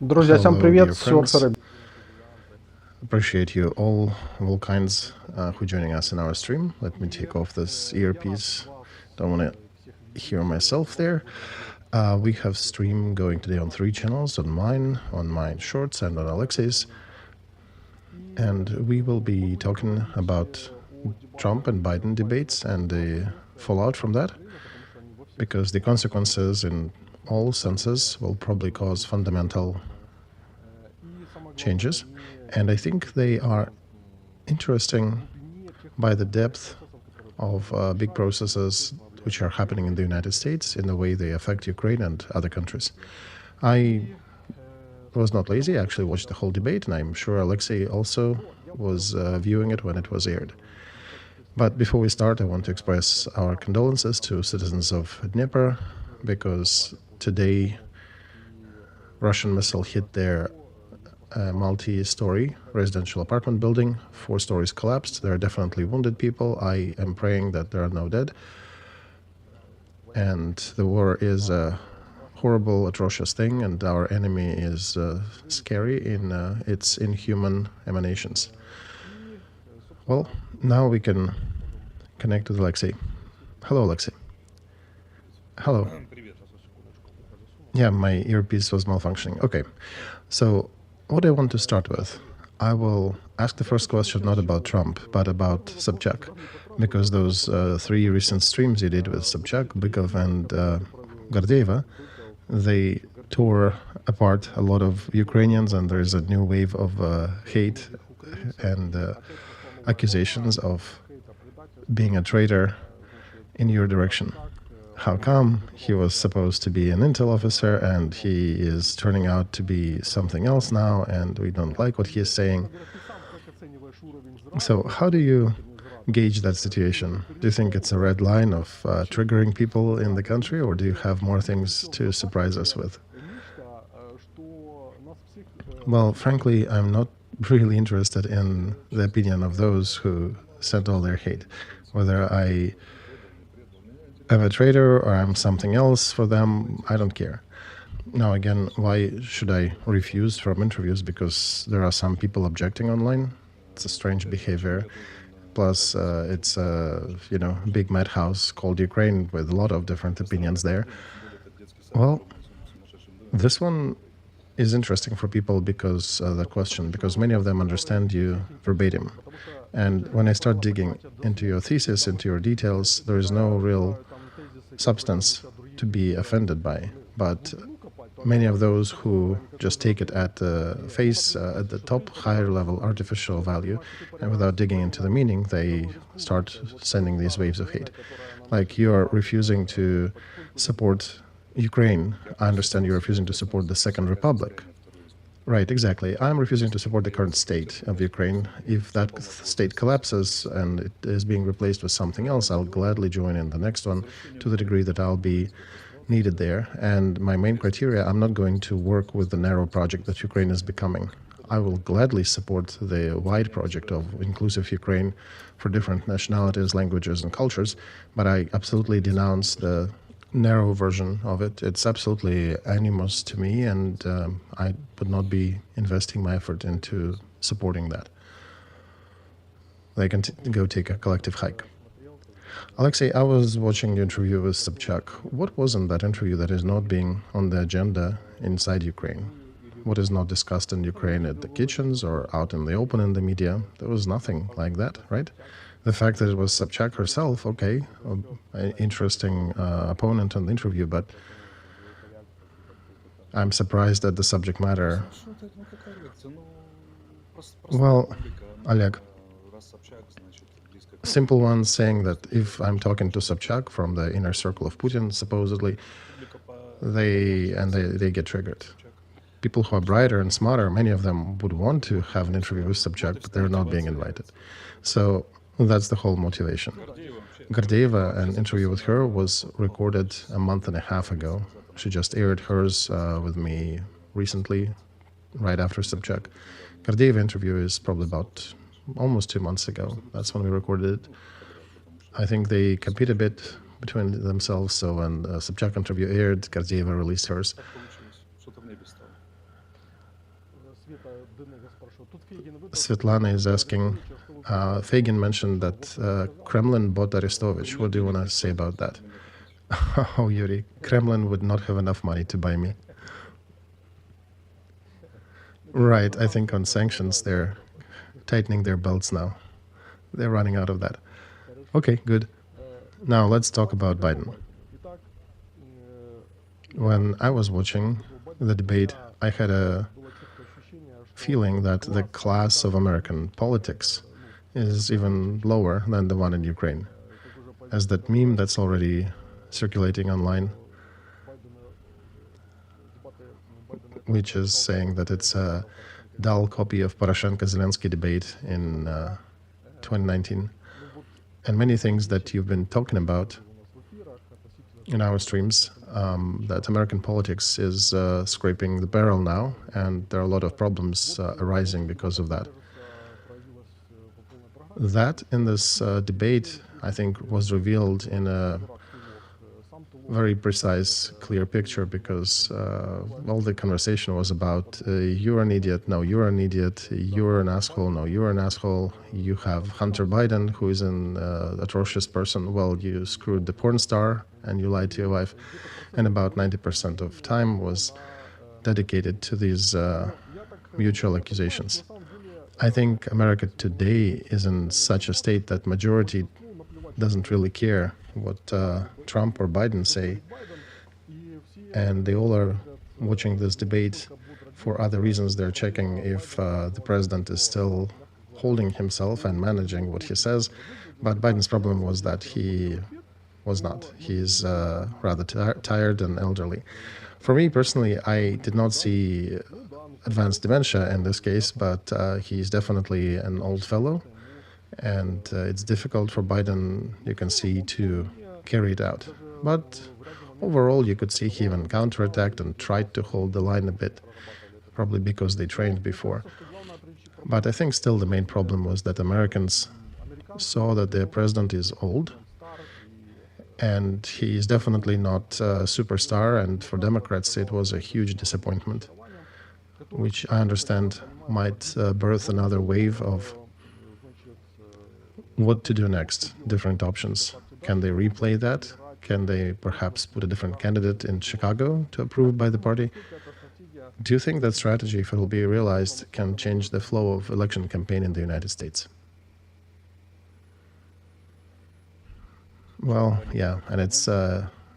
Друзья, всем Hello, привет, dear friends. серферы. Appreciate you all of all kinds who joining us in our stream. Let me take off this earpiece. Don't want to hear myself there. We have stream going today on 3 channels, on mine shorts, and on Alexey's. And we will be talking about Trump and Biden debates and the fallout from that, because the consequences in all senses will probably cause fundamental changes. And I think they are interesting by the depth of big processes which are happening in the United States in the way they affect Ukraine and other countries. I was not lazy, I actually watched the whole debate, and I'm sure Alexey also was viewing it when it was aired. But before we start, I want to express our condolences to citizens of Dniepr, because today Russian missile hit their multi-story residential apartment building. 4 stories collapsed. There are definitely wounded people. I am praying that there are no dead. And the war is a horrible, atrocious thing, and our enemy is scary in its inhuman emanations. Well, now we can connect with Alexey. Hello, Alexey. Hello. Yeah, my earpiece was malfunctioning. Okay, so what I want to start with, I will ask the first question not about Trump, but about Sobchak, because those 3 recent streams you did with Sobchak, Bykov, and Gordeeva, they tore apart a lot of Ukrainians, and there is a new wave of hate and accusations of being a traitor in your direction. How come he was supposed to be an intel officer and he is turning out to be something else now, and we don't like what he is saying? So how do you gauge that situation? Do you think it's a red line of triggering people in the country, or do you have more things to surprise us with? Well, frankly, I'm not really interested in the opinion of those who sent all their hate. Whether I am a traitor or I'm something else for them, I don't care. Now again, why should I refuse from interviews? Because there are some people objecting online. It's a strange behavior. Plus, it's a big madhouse called Ukraine with a lot of different opinions there. Well, this one is interesting for people because because many of them understand you verbatim. And when I start digging into your thesis, into your details, there is no real substance to be offended by. But many of those who just take it at the face, at the top, higher level, artificial value, and without digging into the meaning, they start sending these waves of hate. Like, you are refusing to support Ukraine. I understand you're refusing to support the Second Republic. Right, exactly. I'm refusing to support the current state of Ukraine. If that state collapses and it is being replaced with something else, I'll gladly join in the next one to the degree that I'll be needed there. And my main criteria, I'm not going to work with the narrow project that Ukraine is becoming. I will gladly support the wide project of inclusive Ukraine for different nationalities, languages, and cultures, but I absolutely denounce the narrow version of it. It's absolutely animus to me, and I would not be investing my effort into supporting that. They can go take a collective hike. Alexey, I was watching your interview with Sobchak. What was in that interview that is not being on the agenda inside Ukraine? What is not discussed in Ukraine at the kitchens or out in the open in the media? There was nothing like that, right? The fact that it was Sobchak herself, okay, an interesting opponent on the interview, but I'm surprised at the subject matter. Well, Oleg, simple one saying that if I'm talking to Sobchak from the inner circle of Putin, supposedly, they get triggered. People who are brighter and smarter, many of them would want to have an interview with Sobchak, but they're not being invited. So that's the whole motivation. Gordeeva, an interview with her was recorded a month and a half ago. She just aired hers with me recently, right after Sobchak. Gordeeva interview is probably about almost 2 months ago. That's when we recorded it. I think they compete a bit between themselves, so when Sobchak interview aired, Gordeeva released hers. Svetlana is asking, Fagin mentioned that Kremlin bought Arestovich. What do you want to say about that? Oh, Yuri, Kremlin would not have enough money to buy me. Right, I think on sanctions they're tightening their belts now. They're running out of that. Okay, good. Now let's talk about Biden. When I was watching the debate, I had a feeling that the class of American politics is even lower than the one in Ukraine. As that meme that's already circulating online, which is saying that it's a dull copy of Poroshenko-Zelensky debate in 2019. And many things that you've been talking about in our streams, that American politics is scraping the barrel now, and there are a lot of problems arising because of that. That in this debate, I think, was revealed in a very precise, clear picture, because all the conversation was about you're an idiot, no, you're an idiot, you're an asshole, no, you're an asshole, you have Hunter Biden, who is an atrocious person, well, you screwed the porn star and you lied to your wife. And about 90% of time was dedicated to these mutual accusations. I think America today is in such a state that majority doesn't really care what Trump or Biden say, and they all are watching this debate for other reasons. They're checking if the president is still holding himself and managing what he says, but Biden's problem was that he was not. He's rather tired and elderly. For me personally, I did not see advanced dementia in this case, but he's definitely an old fellow, and it's difficult for Biden, you can see, to carry it out. But overall, you could see he even counterattacked and tried to hold the line a bit, probably because they trained before. But I think still the main problem was that Americans saw that their president is old, and he is definitely not a superstar, and for Democrats it was a huge disappointment, which I understand might birth another wave of what to do next, different options. Can they replay that? Can they perhaps put a different candidate in Chicago to approve by the party? Do you think that strategy, if it will be realized, can change the flow of election campaign in the United States? Well, yeah, and it's,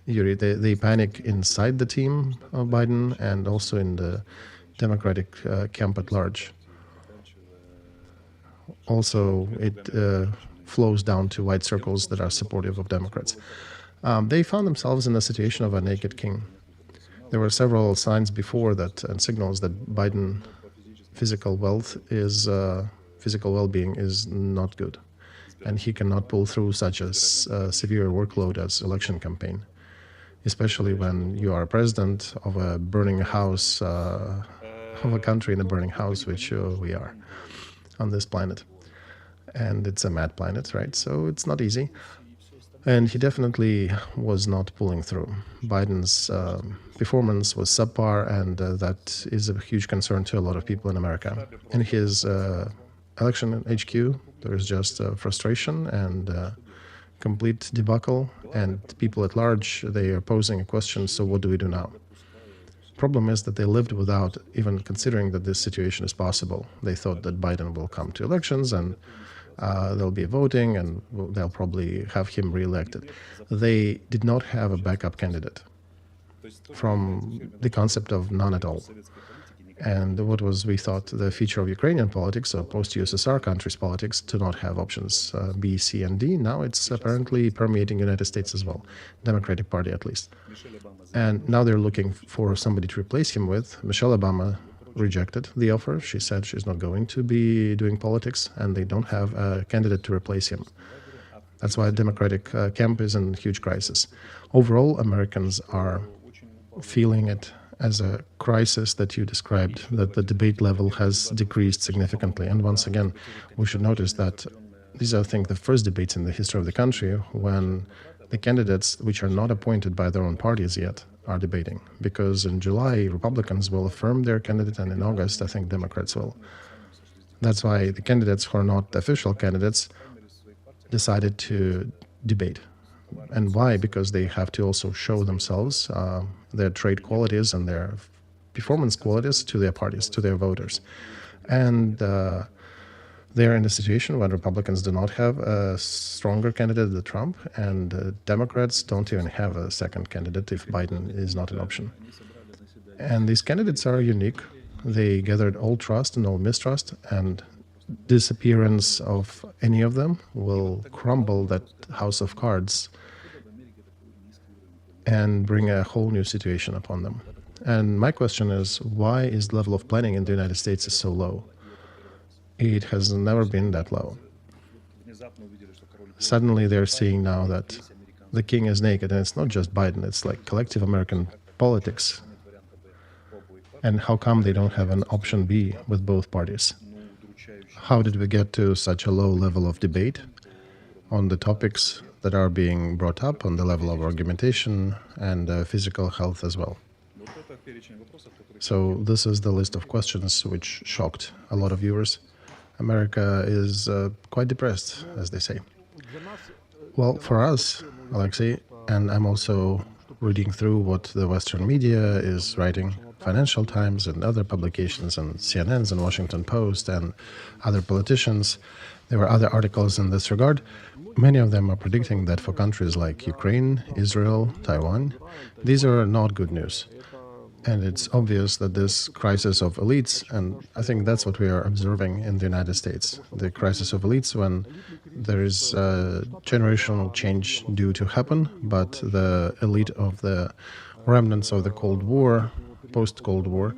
Yuri, they panic inside the team of Biden and also in the Democratic camp at large. Also, it flows down to white circles that are supportive of Democrats. They found themselves in a situation of a naked king. There were several signs before that and signals that Biden physical well-being is not good, and he cannot pull through such a severe workload as election campaign, especially when you are president of a burning house, of a country in a burning house, which we are on this planet. And it's a mad planet, right? So it's not easy. And he definitely was not pulling through. Biden's performance was subpar, and that is a huge concern to a lot of people in America. In his election HQ, there's just frustration and complete debacle, and people at large, they are posing a question, so what do we do now? Problem is that they lived without even considering that this situation is possible. They thought that Biden will come to elections and there'll be voting and they'll probably have him re-elected. They did not have a backup candidate, from the concept of none at all. And what was, we thought, the feature of Ukrainian politics, or post-USSR countries' politics, to not have options B, C, and D. Now it's apparently permeating the United States as well, Democratic Party at least. And now they're looking for somebody to replace him with. Michelle Obama rejected the offer. She said she's not going to be doing politics, and they don't have a candidate to replace him. That's why the Democratic camp is in huge crisis. Overall, Americans are feeling it as a crisis that you described, that the debate level has decreased significantly. And once again, we should notice that these are, I think, the first debates in the history of the country when the candidates, which are not appointed by their own parties yet, are debating, because in July, Republicans will affirm their candidate, and in August, I think Democrats will. That's why the candidates who are not official candidates decided to debate. And why? Because they have to also show themselves, their trade qualities and their performance qualities to their parties, to their voters. And they're in a situation when Republicans do not have a stronger candidate than Trump, and Democrats don't even have a second candidate if Biden is not an option. And these candidates are unique. They gathered all trust and all mistrust, and disappearance of any of them will crumble that house of cards and bring a whole new situation upon them. And my question is, why is the level of planning in the United States is so low? It has never been that low. Suddenly they're seeing now that the king is naked, and it's not just Biden, it's like collective American politics. And how come they don't have an option B with both parties? How did we get to such a low level of debate on the topics that are being brought up, on the level of argumentation and physical health as well? So this is the list of questions which shocked a lot of viewers. America is quite depressed, as they say. Well, for us, Alexey, and I'm also reading through what the Western media is writing, Financial Times and other publications, and CNN's and Washington Post and other politicians. There were other articles in this regard. Many of them are predicting that for countries like Ukraine, Israel, Taiwan, these are not good news. And it's obvious that this crisis of elites, and I think that's what we are observing in the United States, the crisis of elites when there is a generational change due to happen, but the elite of the remnants of the Cold War, post-Cold War,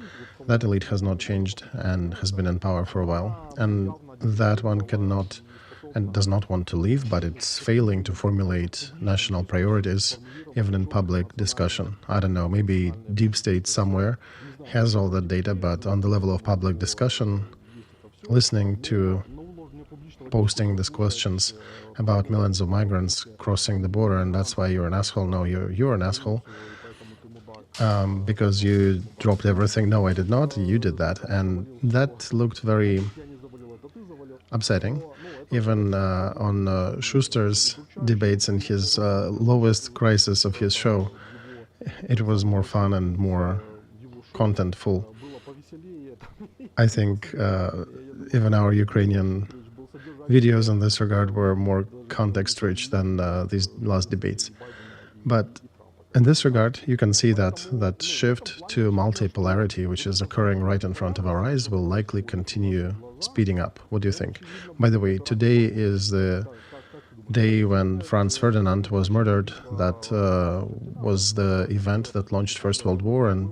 that elite has not changed and has been in power for a while. And that one cannot and does not want to leave, but it's failing to formulate national priorities, even in public discussion. I don't know, maybe deep state somewhere has all that data, but on the level of public discussion, listening to posting these questions about millions of migrants crossing the border, and that's why you're an asshole. No, you're an asshole. Because you dropped everything. No, I did not. You did that. And that looked very upsetting. Even on Schuster's debates in his lowest crisis of his show, it was more fun and more contentful. I think even our Ukrainian videos in this regard were more context-rich than these last debates. But in this regard, you can see that that shift to multipolarity, which is occurring right in front of our eyes, will likely continue speeding up. What do you think? By the way, today is the day when Franz Ferdinand was murdered. That was the event that launched First World War and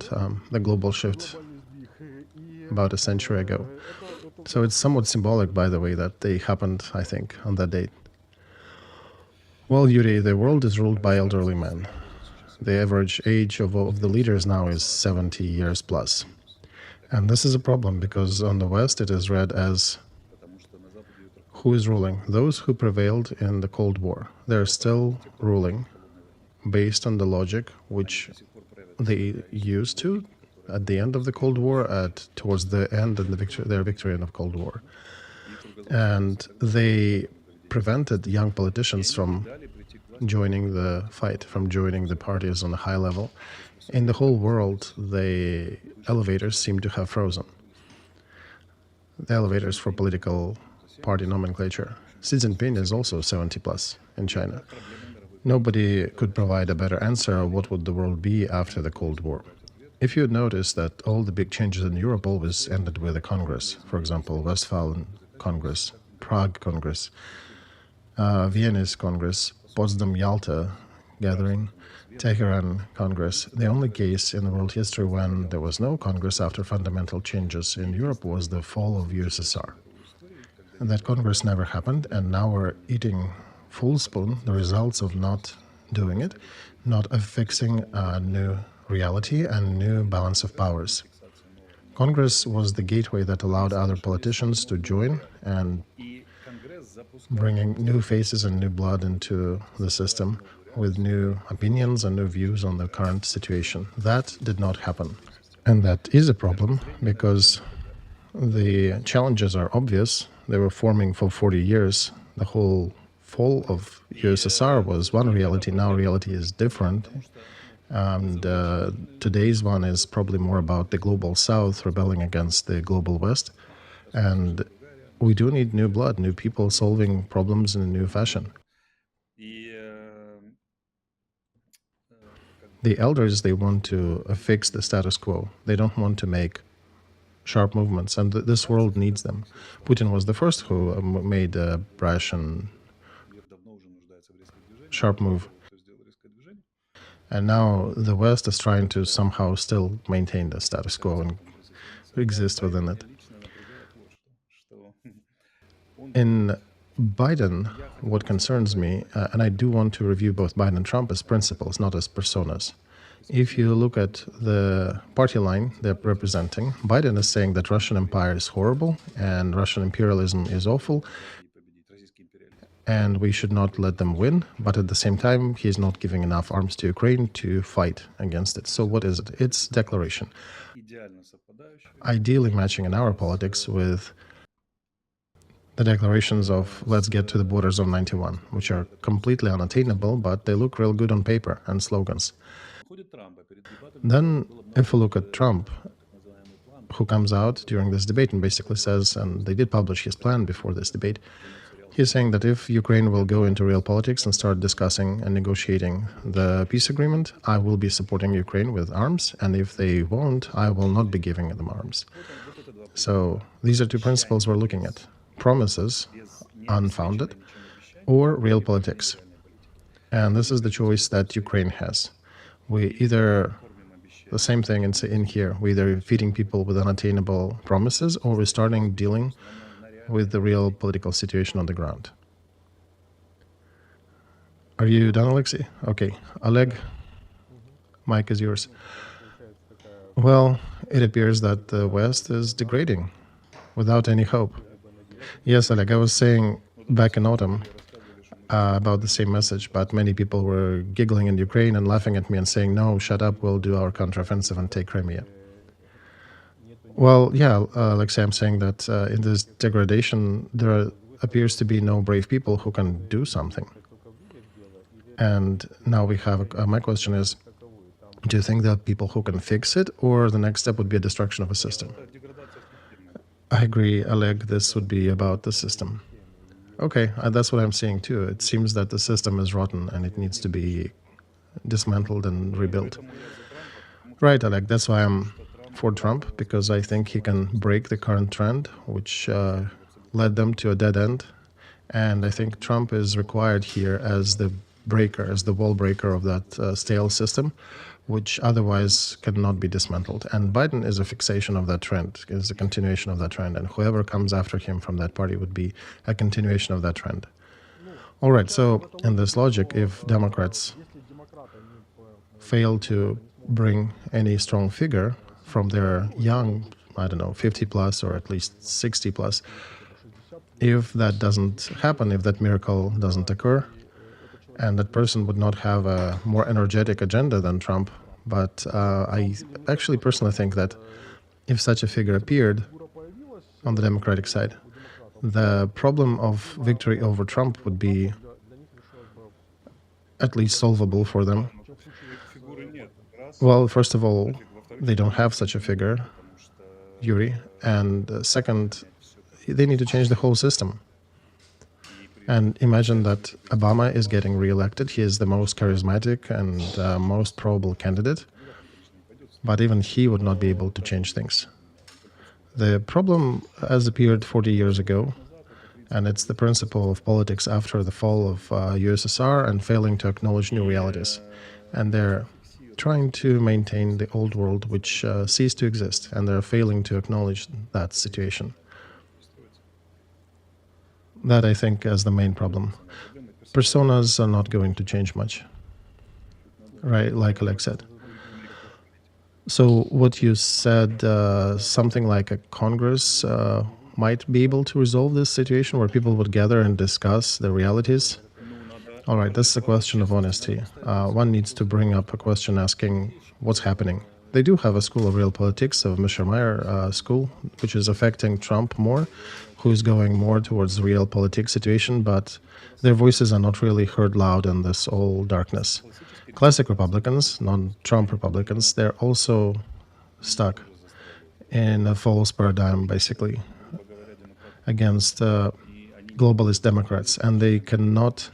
the global shift about a century ago. So it's somewhat symbolic, by the way, that they happened, I think, on that date. Well, Yuri, the world is ruled by elderly men. The average age of the leaders now is 70 years plus. And this is a problem because on the West it is read as who is ruling? Those who prevailed in the Cold War. They're still ruling based on the logic which they used to at the end of the Cold War, towards the end and their victory in the Cold War. And they prevented young politicians from joining the fight, from joining the parties on a high level. In the whole world, the elevators seem to have frozen. The elevators for political party nomenclature. Xi Jinping is also 70 plus in China. Nobody could provide a better answer of what would the world be after the Cold War. If you had noticed that all the big changes in Europe always ended with a Congress, for example, Westphalian Congress, Prague Congress, Vienna's Congress, Potsdam-Yalta gathering, Tehran Congress. The only case in world history when there was no Congress after fundamental changes in Europe was the fall of USSR. And that Congress never happened, and now we're eating full spoon the results of not doing it, not affixing a new reality and new balance of powers. Congress was the gateway that allowed other politicians to join and bringing new faces and new blood into the system. with new opinions and new views on the current situation. That did not happen. And that is a problem because the challenges are obvious. They were forming for 40 years. The whole fall of USSR was one reality. Now reality is different. And today's one is probably more about the global South rebelling against the global West. And we do need new blood, new people solving problems in a new fashion. The elders, they want to fix the status quo. They don't want to make sharp movements, and this world needs them. Putin was the first who made a brash and sharp move. And now the West is trying to somehow still maintain the status quo and exist within it. In Biden, what concerns me, and I do want to review both Biden and Trump as principles, not as personas. If you look at the party line they're representing, Biden is saying that Russian empire is horrible and Russian imperialism is awful, and we should not let them win. But at the same time, he's not giving enough arms to Ukraine to fight against it. So what is it? It's declaration. Ideally matching in our politics with the declarations of let's get to the borders of 91, which are completely unattainable, but they look real good on paper and slogans. Then if we look at Trump, who comes out during this debate and basically says, and they did publish his plan before this debate, he's saying that if Ukraine will go into real politics and start discussing and negotiating the peace agreement, I will be supporting Ukraine with arms, and if they won't, I will not be giving them arms. So these are two principles we're looking at: promises, unfounded, or real politics. And this is the choice that Ukraine has. We either, the same thing in here, we're either feeding people with unattainable promises, or we're starting dealing with the real political situation on the ground. Are you done, Alexey? Okay. Oleg, mic is yours. Well, it appears that the West is degrading without any hope. Yes, Oleg, I was saying back in autumn about the same message, but many people were giggling in Ukraine and laughing at me and saying, no, shut up, we'll do our counteroffensive and take Crimea. Well, yeah, Alexei, I'm saying that in this degradation, there appears to be no brave people who can do something. And now we have, my question is, do you think there are people who can fix it, or the next step would be a destruction of a system? I agree, Oleg, this would be about the system. Okay, that's what I'm seeing too. It seems that the system is rotten and it needs to be dismantled and rebuilt. Right, Oleg, that's why I'm for Trump, because I think he can break the current trend, which led them to a dead end. And I think Trump is required here as the breaker, as the wall breaker of that stale system, which otherwise cannot be dismantled. And Biden is a fixation of that trend, is a continuation of that trend, and whoever comes after him from that party would be a continuation of that trend. All right, so in this logic, if Democrats fail to bring any strong figure from their young, I don't know, 50 plus or at least 60 plus, if that doesn't happen, if that miracle doesn't occur, and that person would not have a more energetic agenda than Trump. But I actually personally think that if such a figure appeared on the Democratic side, the problem of victory over Trump would be at least solvable for them. Well, first of all, they don't have such a figure, Yuri, and second, they need to change the whole system. And imagine that Obama is getting re-elected. He is the most charismatic and most probable candidate, but even he would not be able to change things. The problem has appeared 40 years ago, and it's the principle of politics after the fall of USSR and failing to acknowledge new realities. And they're trying to maintain the old world which ceased to exist, and they're failing to acknowledge that situation. That, I think, is the main problem. Personas are not going to change much, right, like Oleg said. So what you said, something like a Congress might be able to resolve this situation where people would gather and discuss the realities. All right, this is a question of honesty. One needs to bring up a question asking what's happening. They do have a school of real politics of Meyer school, which is affecting Trump more, who is going more towards the real politics situation, but their voices are not really heard loud in this all darkness. Classic Republicans, non-Trump Republicans, they're also stuck in a false paradigm, basically, against globalist Democrats, and they cannot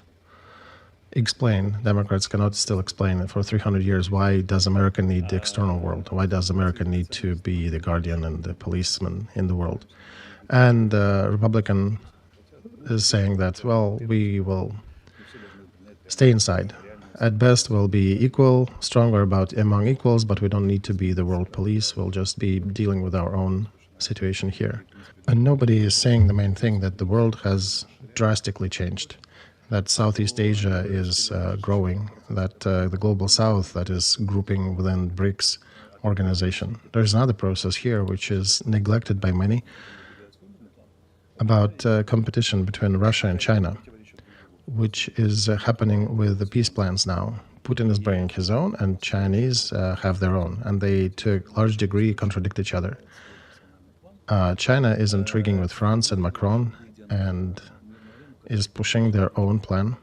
explain, Democrats cannot still explain for 300 years, why does America need the external world? Why does America need to be the guardian and the policeman in the world? And Republican is saying that, well, we will stay inside. At best, we'll be equal, stronger about among equals, but we don't need to be the world police. We'll just be dealing with our own situation here. And nobody is saying the main thing, that the world has drastically changed, that Southeast Asia is growing, that the Global South that is grouping within BRICS organization. There's another process here which is neglected by many, about competition between Russia and China, which is happening with the peace plans now. Putin is bringing his own, and Chinese have their own, and they, to a large degree, contradict each other. China is intriguing with France and Macron, and is pushing their own plan,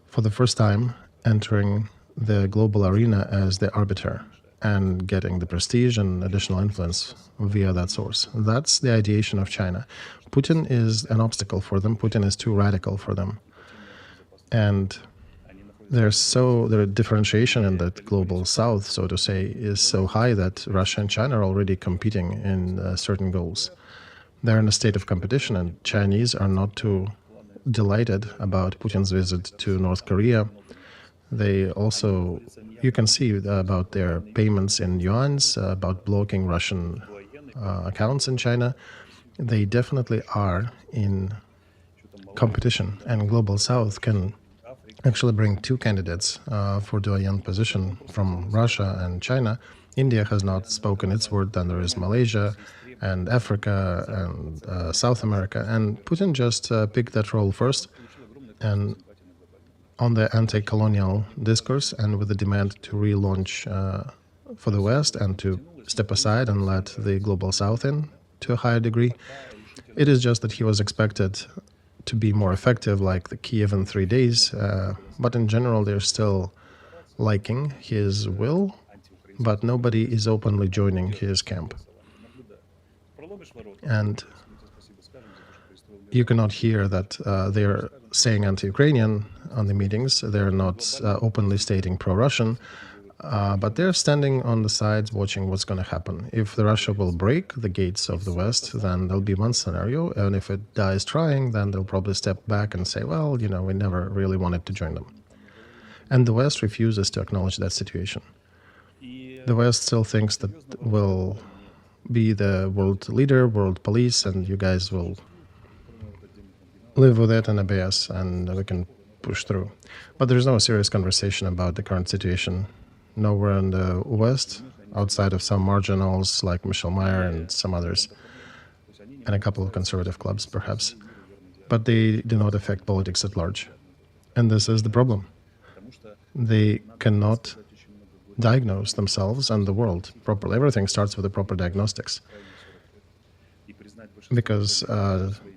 for the first time entering the global arena as the arbiter and getting the prestige and additional influence via that source. That's the ideation of China. Putin is an obstacle for them. Putin is too radical for them. And their differentiation in that global south, so to say, is so high that Russia and China are already competing in certain goals. They're in a state of competition, and Chinese are not too delighted about Putin's visit to North Korea. They also, you can see about their payments in yuans, about blocking Russian accounts in China. They definitely are in competition, and Global South can actually bring two candidates for doyen position from Russia and China. India has not spoken its word, then there is Malaysia and Africa and South America, and Putin just picked that role first, and on the anti-colonial discourse and with the demand to relaunch for the West and to step aside and let the Global South in to a higher degree. It is just that he was expected to be more effective, like the Kiev in 3 days, but in general they're still liking his will, but nobody is openly joining his camp. And you cannot hear that they're saying anti-Ukrainian on the meetings. They're not openly stating pro-Russian, but they're standing on the sides watching what's going to happen. If the Russia will break the gates of the West, then there'll be one scenario, and if it dies trying, then they'll probably step back and say, well, you know, we never really wanted to join them. And the West refuses to acknowledge that situation. The West still thinks that we'll be the world leader, world police, and you guys will live with it and obey us, and we can push through. But there's no serious conversation about the current situation. Nowhere in the West, outside of some marginals like Michel Meyer and some others, and a couple of conservative clubs, perhaps. But they do not affect politics at large. And this is the problem. They cannot diagnose themselves and the world properly. Everything starts with the proper diagnostics. Because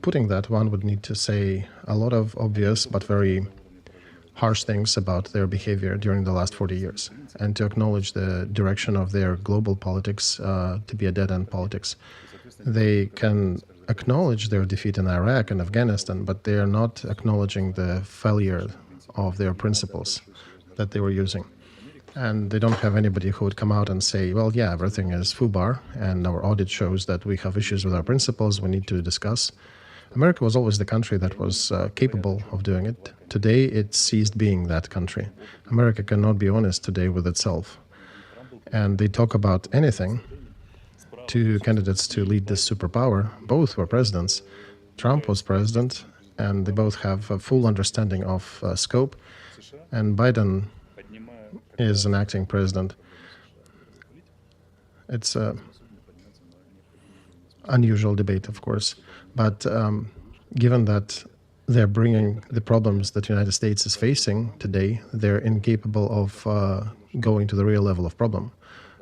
putting that, one would need to say a lot of obvious but very harsh things about their behavior during the last 40 years, and to acknowledge the direction of their global politics to be a dead-end politics. They can acknowledge their defeat in Iraq and Afghanistan, but they are not acknowledging the failure of their principles that they were using. And they don't have anybody who would come out and say, well, yeah, everything is FUBAR, and our audit shows that we have issues with our principles we need to discuss. America was always the country that was capable of doing it. Today, it ceased being that country. America cannot be honest today with itself. And they talk about anything to candidates to lead this superpower. Both were presidents. Trump was president, and they both have a full understanding of scope. And Biden is an acting president. It's an unusual debate, of course. But given that they're bringing the problems that the United States is facing today, they're incapable of going to the real level of problem.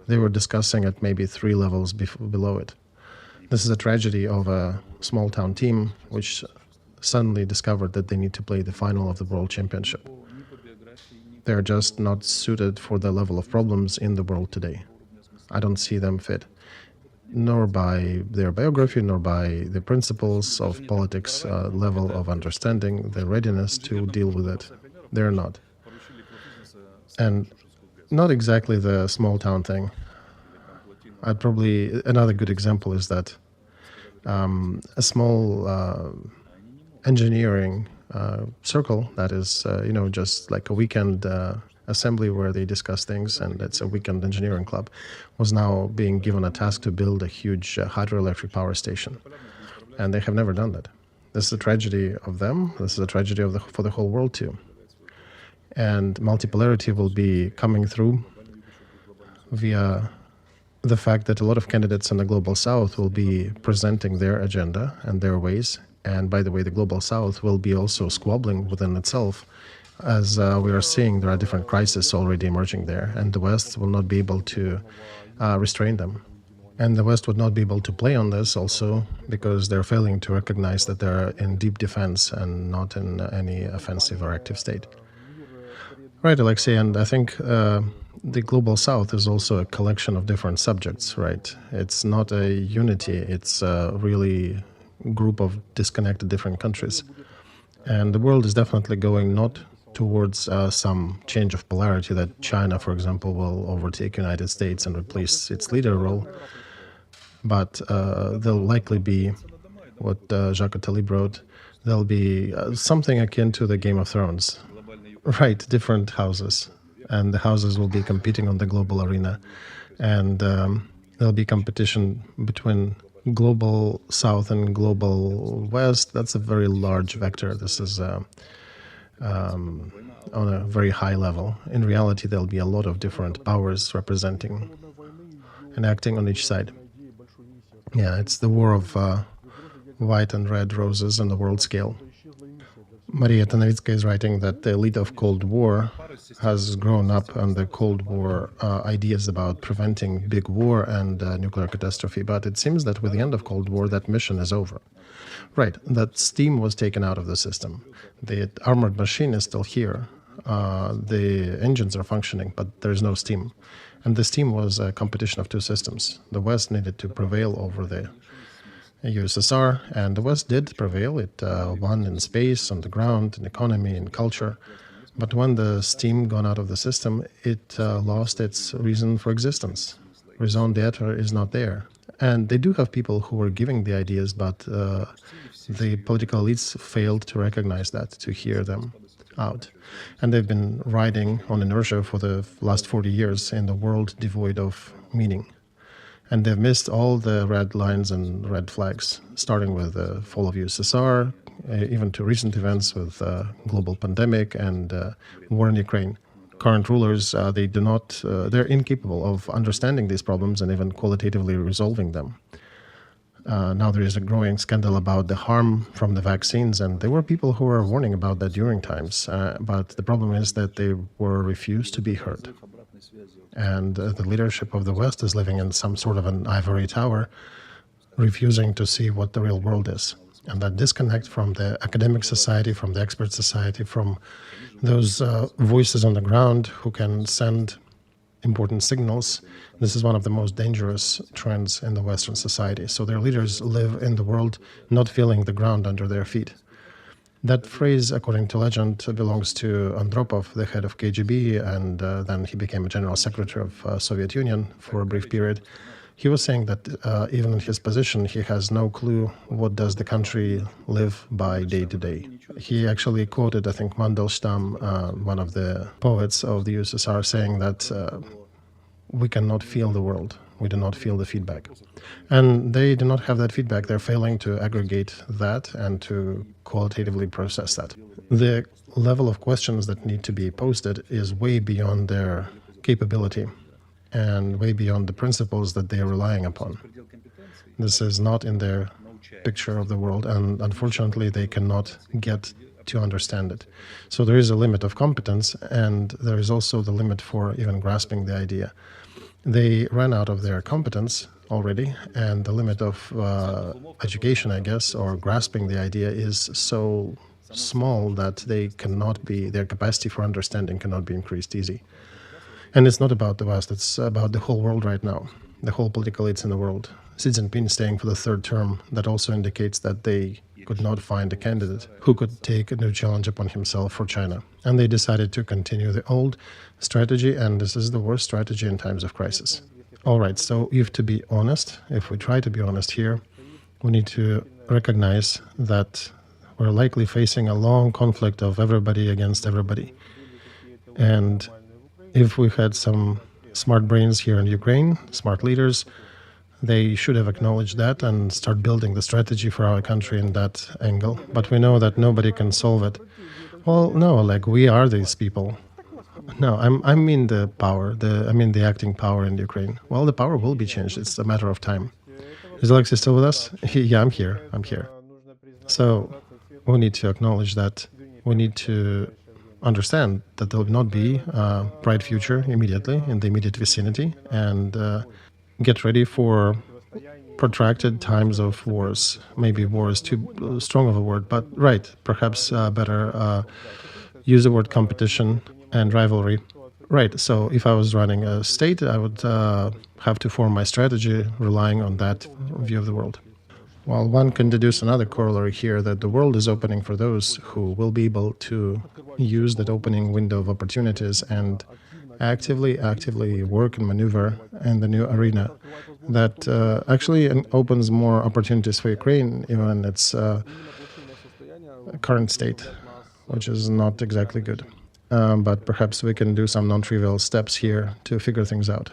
They were discussing at maybe 3 levels below it. This is a tragedy of a small town team which suddenly discovered that they need to play the final of the World Championship. They're just not suited for the level of problems in the world today. I don't see them fit, nor by their biography, nor by the principles of politics, level of understanding, the readiness to deal with it. They're not. And not exactly the small town thing. Another good example is that a small engineering circle that is, just like a weekend assembly where they discuss things, and it's a weekend engineering club, was now being given a task to build a huge hydroelectric power station. And they have never done that. This is a tragedy of them. This is a tragedy for the whole world too. And multipolarity will be coming through via the fact that a lot of candidates in the Global South will be presenting their agenda and their ways. And by the way, the Global South will be also squabbling within itself. As we are seeing, there are different crises already emerging there, and the West will not be able to restrain them. And the West would not be able to play on this also because they're failing to recognize that they're in deep defense and not in any offensive or active state. Right, Alexey, and I think the Global South is also a collection of different subjects, right? It's not a unity, it's a really group of disconnected different countries. And the world is definitely going not towards some change of polarity that China, for example, will overtake United States and replace its leader role, but there'll likely be what Jacques Attali wrote, there'll be something akin to the Game of Thrones. Right, different houses, and the houses will be competing on the global arena, and there'll be competition between global South and global West. That's a very large vector. This is on a very high level. In reality, there'll be a lot of different powers representing and acting on each side. Yeah, it's the war of white and red roses on the world scale. Maria Tanevitska is writing that the elite of Cold War has grown up on the Cold War ideas about preventing big war and nuclear catastrophe, but it seems that with the end of Cold War, that mission is over. Right, that steam was taken out of the system. The armored machine is still here. The engines are functioning, but there's no steam. And the steam was a competition of two systems. The West needed to prevail over the USSR, and the West did prevail. It won in space, on the ground, in economy, in culture. But when the steam gone out of the system, it lost its reason for existence. Raison d'etre is not there. And they do have people who were giving the ideas, but the political elites failed to recognize that, to hear them out. And they've been riding on inertia for the last 40 years in the world devoid of meaning. And they've missed all the red lines and red flags, starting with the fall of USSR, even to recent events with global pandemic and war in Ukraine. Current rulers, they're incapable of understanding these problems and even qualitatively resolving them. Now there is a growing scandal about the harm from the vaccines, and there were people who were warning about that during times, but the problem is that they were refused to be heard. And the leadership of the West is living in some sort of an ivory tower, refusing to see what the real world is. And that disconnect from the academic society, from the expert society, from those voices on the ground who can send important signals, this is one of the most dangerous trends in the Western society. So their leaders live in the world not feeling the ground under their feet. That phrase, according to legend, belongs to Andropov, the head of KGB, and then he became a general secretary of Soviet Union for a brief period. He was saying that even in his position, he has no clue what does the country live by day to day. He actually quoted, I think, Mandelstam, one of the poets of the USSR, saying that we cannot feel the world. We do not feel the feedback. And they do not have that feedback. They're failing to aggregate that and to qualitatively process that. The level of questions that need to be posted is way beyond their capability and way beyond the principles that they are relying upon. This is not in their picture of the world, and unfortunately they cannot get to understand it. So there is a limit of competence, and there is also the limit for even grasping the idea. They ran out of their competence already, and the limit of education, I guess, or grasping the idea is so small that their capacity for understanding cannot be increased easy. And it's not about the West, it's about the whole world right now, the whole political elites in the world. Xi Jinping staying for the third term, that also indicates that they could not find a candidate who could take a new challenge upon himself for China. And they decided to continue the old strategy, and this is the worst strategy in times of crisis. All right, so if we try to be honest here, we need to recognize that we're likely facing a long conflict of everybody against everybody. And if we had some smart brains here in Ukraine, smart leaders, they should have acknowledged that and start building the strategy for our country in that angle. But we know that nobody can solve it. Well, no, Oleg, we are these people. No, I mean the power, the acting power in Ukraine. Well, the power will be changed. It's a matter of time. Is Alexey still with us? Yeah, I'm here. So we need to acknowledge that. We need to understand that there will not be a bright future immediately in the immediate vicinity, and get ready for protracted times of wars. Maybe war is too strong of a word, but right, perhaps better use the word competition and rivalry. Right, so if I was running a state, I would have to form my strategy relying on that view of the world. Well, one can deduce another corollary here, that the world is opening for those who will be able to use that opening window of opportunities and actively work and maneuver in the new arena that actually opens more opportunities for Ukraine, even in its current state, which is not exactly good. But perhaps we can do some non-trivial steps here to figure things out.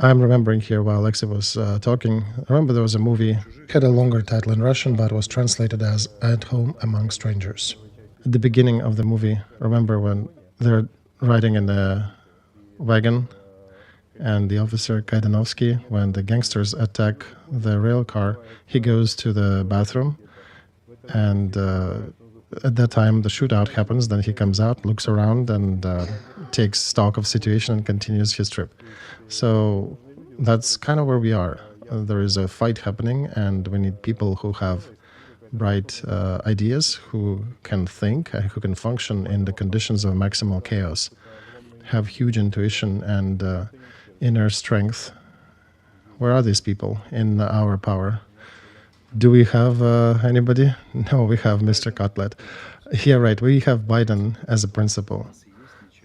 I'm remembering here while Alexey was talking, I remember there was a movie, had a longer title in Russian, but was translated as At Home Among Strangers. At the beginning of the movie, remember when they're riding in a wagon and the officer Kaidanovsky, when the gangsters attack the rail car, he goes to the bathroom, and at that time the shootout happens. Then he comes out, looks around, and takes stock of situation and continues his trip. So that's kind of where we are. There is a fight happening, and we need people who have bright ideas, who can think, who can function in the conditions of maximal chaos, have huge intuition and inner strength. Where are these people in our power? Do we have anybody? No, we have Mr. Cutlet. Yeah, right, we have Biden as a principle.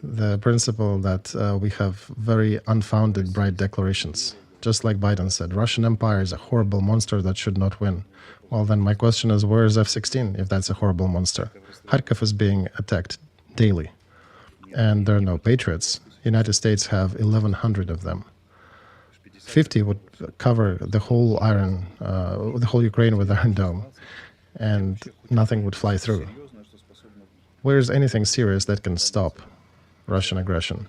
The principle that we have very unfounded, bright declarations. Just like Biden said, Russian Empire is a horrible monster that should not win. Well, then my question is, where is F-16 if that's a horrible monster? Kharkov is being attacked daily, and there are no patriots. United States have 1,100 of them. 50 would cover the whole Ukraine with Iron Dome, and nothing would fly through. Where is anything serious that can stop Russian aggression?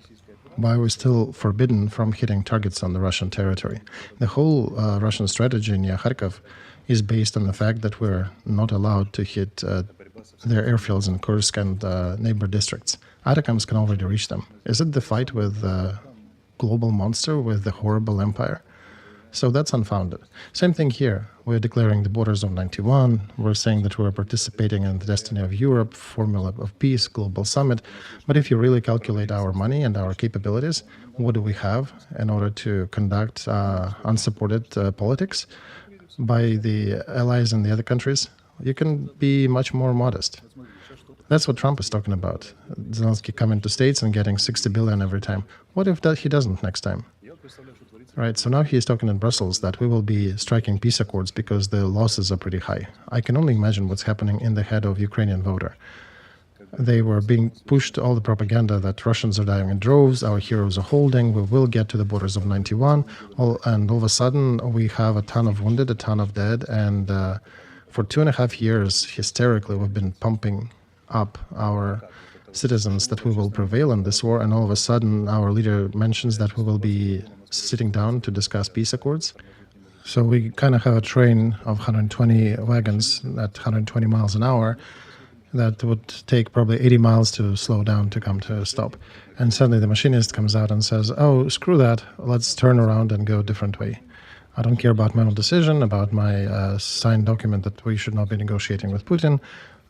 Why are we still forbidden from hitting targets on the Russian territory? The whole Russian strategy near Kharkov is based on the fact that we're not allowed to hit their airfields in Kursk and neighbor districts. Atacams can already reach them. Is it the fight with the global monster, with the horrible empire? So that's unfounded. Same thing here. We're declaring the borders of 91. We're saying that we're participating in the destiny of Europe, formula of peace, global summit. But if you really calculate our money and our capabilities, what do we have in order to conduct unsupported politics by the allies in the other countries? You can be much more modest. That's what Trump is talking about. Zelensky coming to States and getting 60 billion every time. What if he doesn't next time? Right, so now he is talking in Brussels that we will be striking peace accords because the losses are pretty high. I can only imagine what's happening in the head of Ukrainian voter. They were being pushed all the propaganda that Russians are dying in droves, our heroes are holding, we will get to the borders of 91, and all of a sudden we have a ton of wounded, a ton of dead, and for 2.5 years, hysterically, we've been pumping up our citizens that we will prevail in this war, and all of a sudden our leader mentions that we will be sitting down to discuss peace accords. So we kind of have a train of 120 wagons at 120 miles an hour that would take probably 80 miles to slow down to come to a stop. And suddenly the machinist comes out and says, oh, screw that, let's turn around and go a different way. I don't care about my own decision, about my signed document that we should not be negotiating with Putin.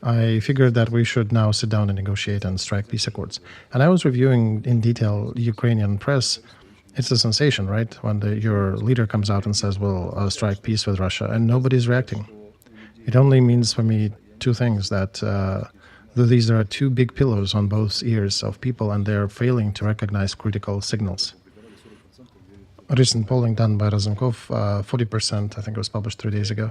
I figured that we should now sit down and negotiate and strike peace accords. And I was reviewing in detail Ukrainian press. It's a sensation, right? When your leader comes out and says, well, I'll strike peace with Russia, and nobody's reacting. It only means for me two things, that these are two big pillows on both ears of people, and they're failing to recognize critical signals. Recent polling done by Razumkov, 40%, I think it was published 3 days ago,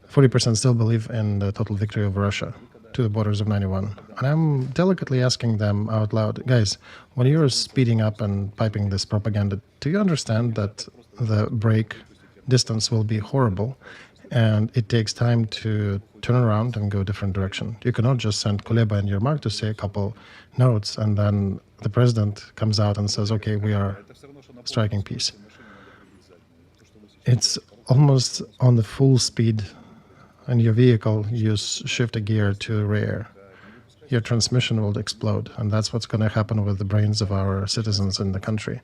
40% still believe in the total victory over Russia to the borders of 91. And I'm delicately asking them out loud, guys, when you're speeding up and piping this propaganda, do you understand that the break distance will be horrible and it takes time to turn around and go a different direction? You cannot just send Kuleba and Yermak to say a couple notes and then the president comes out and says, okay, we are striking peace. It's almost on the full speed. And your vehicle, you shift a gear to rear, your transmission will explode. And that's what's going to happen with the brains of our citizens in the country.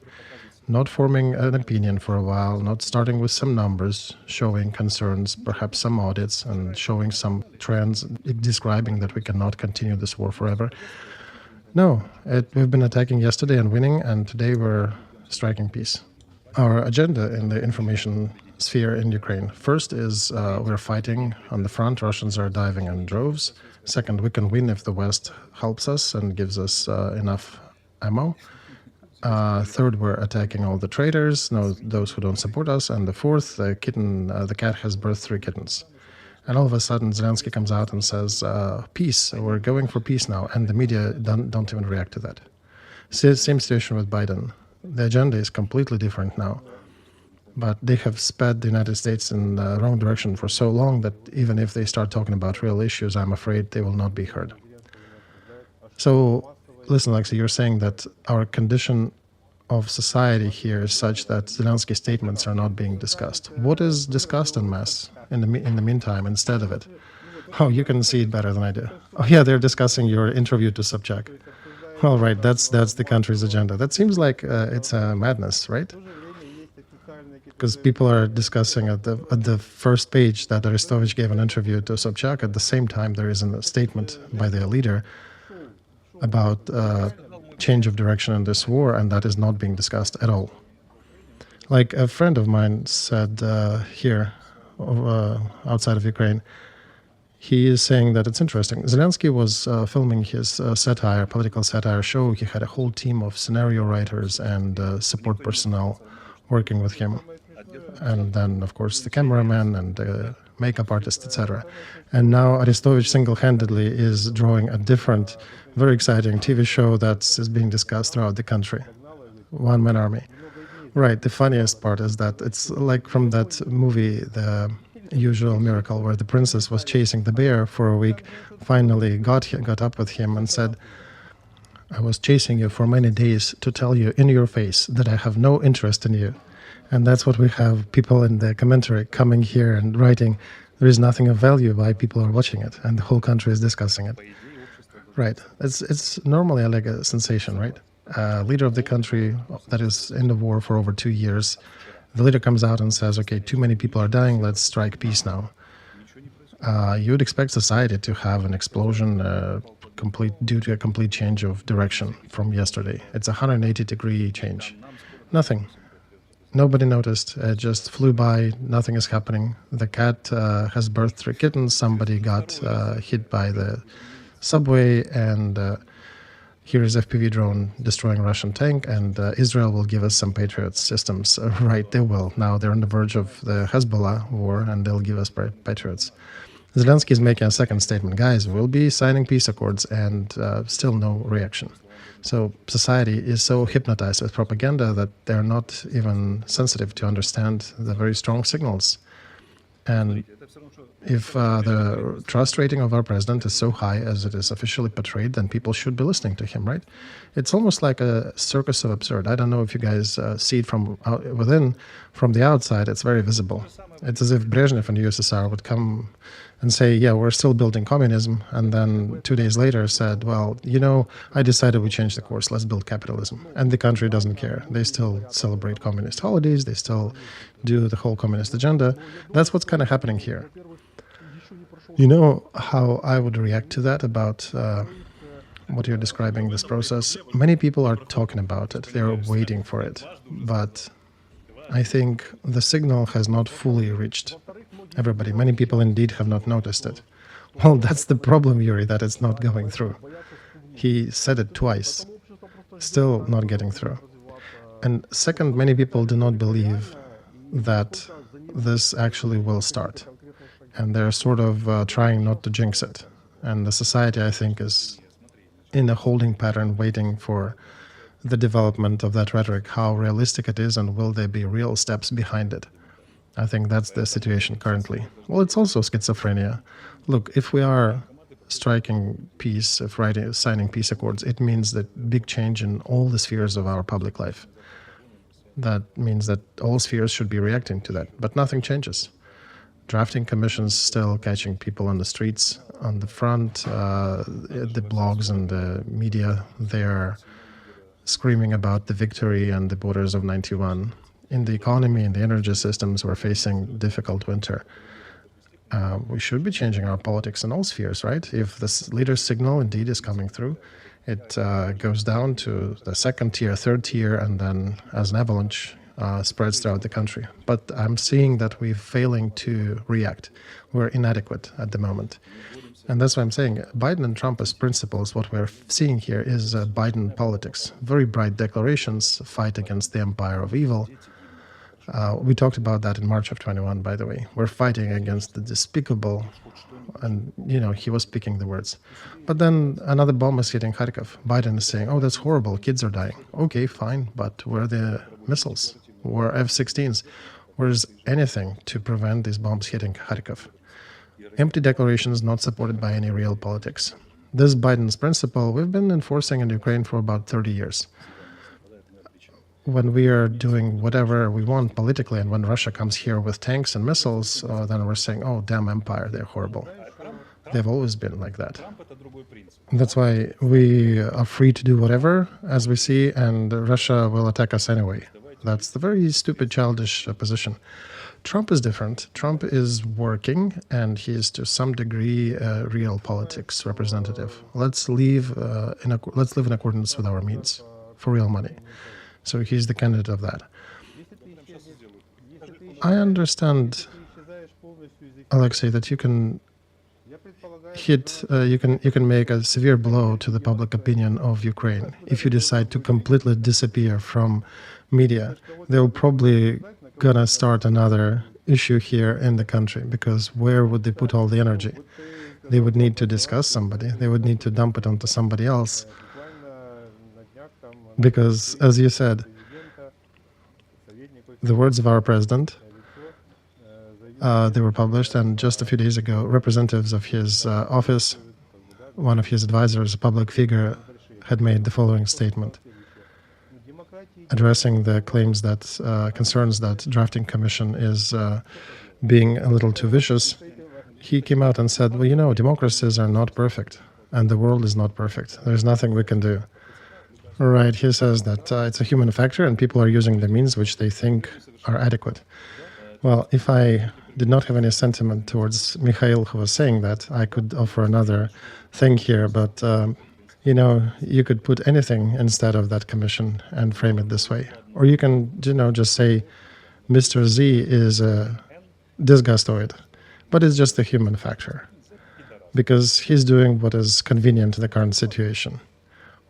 Not forming an opinion for a while, not starting with some numbers, showing concerns, perhaps some audits, and showing some trends, describing that we cannot continue this war forever. No, we've been attacking yesterday and winning, and today we're striking peace. Our agenda in the information sphere in Ukraine. First is we're fighting on the front. Russians are diving in droves. Second, we can win if the West helps us and gives us enough ammo. Third, we're attacking all the traitors, those who don't support us. And the fourth, the cat has birthed 3 kittens. And all of a sudden, Zelensky comes out and says, peace, we're going for peace now. And the media don't even react to that. Same situation with Biden. The agenda is completely different now. But they have sped the United States in the wrong direction for so long that even if they start talking about real issues, I'm afraid they will not be heard. So, listen, Alexey, you're saying that our condition of society here is such that Zelensky's statements are not being discussed. What is discussed en masse in the meantime instead of it? Oh, you can see it better than I do. Oh, yeah, they're discussing your interview to Sobchak. Well, right, that's the country's agenda. That seems like it's a madness, right? Because people are discussing at the first page that Arestovich gave an interview to Sobchak. At the same time, there is a statement by their leader about change of direction in this war, and that is not being discussed at all. Like a friend of mine said here, outside of Ukraine, he is saying that it's interesting. Zelensky was filming his political satire show. He had a whole team of scenario writers and support personnel working with him. And then, of course, the cameraman and the makeup artist, etc. And now Arestovich single-handedly is drawing a different, very exciting TV show that is being discussed throughout the country. One-man army. Right, the funniest part is that it's like from that movie, The Usual Miracle, where the princess was chasing the bear for a week, finally got up with him and said, I was chasing you for many days to tell you in your face that I have no interest in you. And that's what we have people in the commentary coming here and writing, there is nothing of value why people are watching it, and the whole country is discussing it. Right. It's normally like a sensation, right? Leader of the country that is in the war for over 2 years, the leader comes out and says, okay, too many people are dying, let's strike peace now. You would expect society to have an explosion due to a complete change of direction from yesterday. It's a 180-degree change. Nothing. Nobody noticed. It just flew by. Nothing is happening. The cat has birthed 3 kittens. Somebody got hit by the subway, and here is FPV drone destroying Russian tank, and Israel will give us some Patriot systems. Right, they will. Now they're on the verge of the Hezbollah war, and they'll give us Patriots. Zelensky is making a second statement. Guys, we'll be signing peace accords, and still no reaction. So society is so hypnotized with propaganda that they're not even sensitive to understand the very strong signals. And if the trust rating of our president is so high as it is officially portrayed, then people should be listening to him, right? It's almost like a circus of absurd. I don't know if you guys see it from within. From the outside, it's very visible. It's as if Brezhnev and USSR would come and say, yeah, we're still building communism, and then 2 days later said, well, I decided we changed the course, let's build capitalism. And the country doesn't care. They still celebrate communist holidays, they still do the whole communist agenda. That's what's kind of happening here. You know how I would react to that about what you're describing, this process? Many people are talking about it, they're waiting for it, but I think the signal has not fully reached everybody. Many people indeed have not noticed it. Well, that's the problem, Yuri, that it's not going through. He said it twice, still not getting through. And second, many people do not believe that this actually will start. And they're sort of trying not to jinx it. And the society, I think, is in a holding pattern, waiting for the development of that rhetoric, how realistic it is, and will there be real steps behind it. I think that's the situation currently. Well, it's also schizophrenia. Look, if we are striking peace, if signing peace accords, it means that big change in all the spheres of our public life. That means that all spheres should be reacting to that, but nothing changes. Drafting commissions still catching people on the streets, on the front, the blogs and the media, they're screaming about the victory and the borders of 91. In the economy, in the energy systems, we're facing difficult winter. We should be changing our politics in all spheres, right? If this leader's signal indeed is coming through, it goes down to the second tier, third tier, and then as an avalanche spreads throughout the country. But I'm seeing that we're failing to react. We're inadequate at the moment. And that's why I'm saying Biden and Trump as principles, what we're seeing here is Biden politics. Very bright declarations, fight against the empire of evil. We talked about that in March of 21, by the way. We're fighting against the despicable, and, he was speaking the words. But then another bomb is hitting Kharkov. Biden is saying, oh, that's horrible, kids are dying. Okay, fine, but where are the missiles? Where are F-16s? Where's anything to prevent these bombs hitting Kharkov? Empty declarations not supported by any real politics. This Biden's principle we've been enforcing in Ukraine for about 30 years. When we are doing whatever we want politically, and when Russia comes here with tanks and missiles, then we're saying, oh, damn empire, they're horrible. They've always been like that. That's why we are free to do whatever, as we see, and Russia will attack us anyway. That's the very stupid, childish position. Trump is different. Trump is working, and he is to some degree a real politics representative. Let's live in accordance with our means, for real money. So he's the candidate of that. I understand, Alexey, that you can you can make a severe blow to the public opinion of Ukraine if you decide to completely disappear from media. They'll probably gonna start another issue here in the country, because where would they put all the energy? They would need to discuss somebody. They would need to dump it onto somebody else. Because, as you said, the words of our president, they were published, and just a few days ago, representatives of his office, one of his advisors, a public figure, had made the following statement, addressing the claims that concerns that drafting commission is being a little too vicious. He came out and said, well, democracies are not perfect, and the world is not perfect. There's nothing we can do. Right, he says that it's a human factor and people are using the means which they think are adequate. Well, if I did not have any sentiment towards Mikhail, who was saying that, I could offer another thing here, but, you could put anything instead of that commission and frame it this way. Or you can, just say, Mr. Z is a disgustoid, but it's just a human factor, because he's doing what is convenient to the current situation.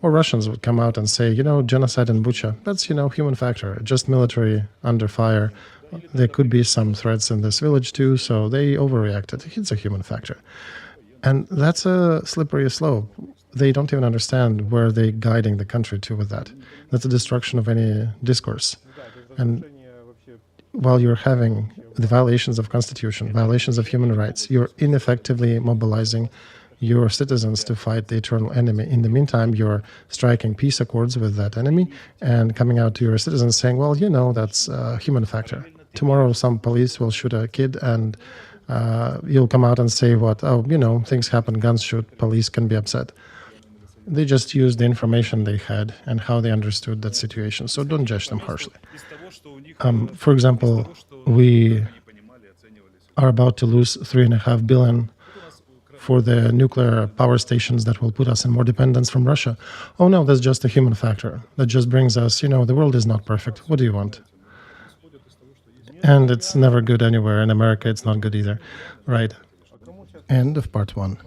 Or Russians would come out and say, genocide in Bucha, that's, human factor, just military under fire. There could be some threats in this village too, so they overreacted. It's a human factor. And that's a slippery slope. They don't even understand where they're guiding the country to with that. That's a destruction of any discourse. And while you're having the violations of constitution, violations of human rights, you're ineffectively mobilizing your citizens to fight the eternal enemy. In the meantime, you're striking peace accords with that enemy and coming out to your citizens saying, well, that's a human factor. Tomorrow, some police will shoot a kid and you'll come out and say what? Oh, things happen, guns shoot, police can be upset. They just used the information they had and how they understood that situation. So don't judge them harshly. For example, we are about to lose $3.5 billion for the nuclear power stations that will put us in more dependence from Russia. Oh no, that's just a human factor. That just brings us, the world is not perfect. What do you want? And it's never good anywhere. In America, it's not good either. Right. End of part 1.